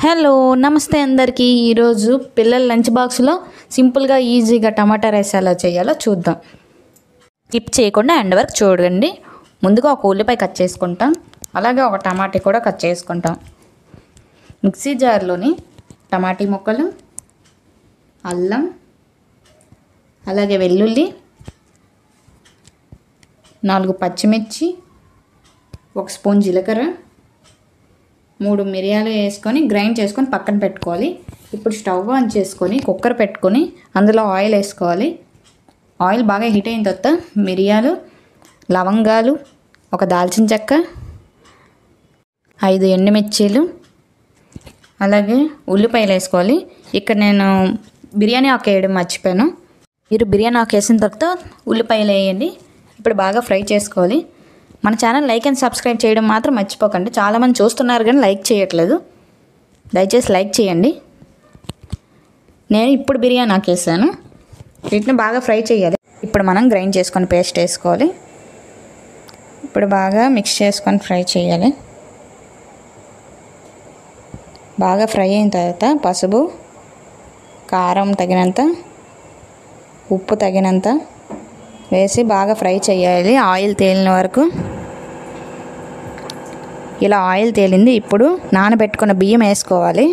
Hello నమస్తే అందరికీ. ఈరోజు పిల్లల లంచ్ బాక్స్లో సింపుల్గా ఈజీగా టమాటా రైస్ ఎలా చేయాలో చూద్దాం. స్కిప్ చేయకుండా ఎండ్ వరకు చూడండి. ముందుగా ఒక ఉల్లిపాయ కట్ చేసుకుంటాం, అలాగే ఒక టమాటా కూడా కట్ చేసుకుంటాం. మిక్సీ జార్లోని టమాటీ ముక్కలు, అల్లం, అలాగే వెల్లుల్లి, 4 పచ్చిమిర్చి, 1 స్పూన్ జీలకర్ర, 3 మిరియాలు వేసుకొని గ్రైండ్ చేసుకొని పక్కన పెట్టుకోవాలి. ఇప్పుడు స్టవ్ ఆన్ చేసుకొని కుక్కర్ పెట్టుకొని అందులో ఆయిల్ వేసుకోవాలి. ఆయిల్ బాగా హీట్ అయిన తర్వాత మిరియాలు, లవంగాలు, 1 దాల్చిన చెక్క, 5 ఎండుమిర్చీలు, అలాగే ఉల్లిపాయలు వేసుకోవాలి. ఇక్కడ నేను బిర్యానీ ఆకు వేయడం మర్చిపోయాను. మీరు బిర్యానీ ఆకు వేసిన తర్వాత ఉల్లిపాయలు వేయండి. ఇప్పుడు బాగా ఫ్రై చేసుకోవాలి. మన ఛానల్ లైక్ అండ్ సబ్స్క్రైబ్ చేయడం మాత్రం మర్చిపోకండి. చాలామంది చూస్తున్నారు కానీ లైక్ చేయట్లేదు. దయచేసి లైక్ చేయండి. నేను ఇప్పుడు బిర్యానీ ఆకేసాను. వీటిని బాగా ఫ్రై చేయాలి. ఇప్పుడు మనం గ్రైండ్ చేసుకొని పేస్ట్ వేసుకోవాలి. ఇప్పుడు బాగా మిక్స్ చేసుకొని ఫ్రై చేయాలి. బాగా ఫ్రై అయిన తర్వాత పసుపు, కారం తగినంత, ఉప్పు తగినంత వేసి బాగా ఫ్రై చేయాలి ఆయిల్ తేలిన వరకు. ఇలా ఆయిల్ తేలింది. ఇప్పుడు నానబెట్టుకున్న బియ్యం వేసుకోవాలి.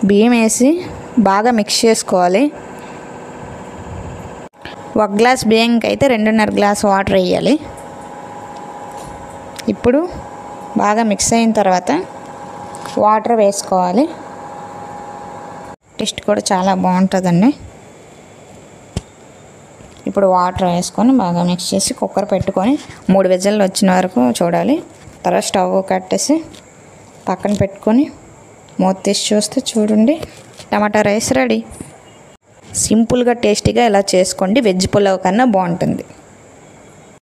బియ్యం వేసి బాగా మిక్స్ చేసుకోవాలి. 1 గ్లాస్ బియ్యంకి అయితే 2.5 గ్లాస్ వాటర్ వేయాలి. ఇప్పుడు బాగా మిక్స్ అయిన తర్వాత వాటర్ వేసుకోవాలి. టేస్ట్ కూడా చాలా బాగుంటుందండి. ఇప్పుడు వాటర్ వేసుకొని బాగా మిక్స్ చేసి కుక్కర్ పెట్టుకొని 3 విజిల్లు వచ్చిన వరకు చూడాలి. తర్వాత స్టవ్ కట్టేసి పక్కన పెట్టుకొని మూత తీసి చూస్తే చూడండి టమాటా రైస్ రెడీ. సింపుల్గా టేస్టీగా ఇలా చేసుకోండి. వెజ్ పులావ్ కన్నా బాగుంటుంది.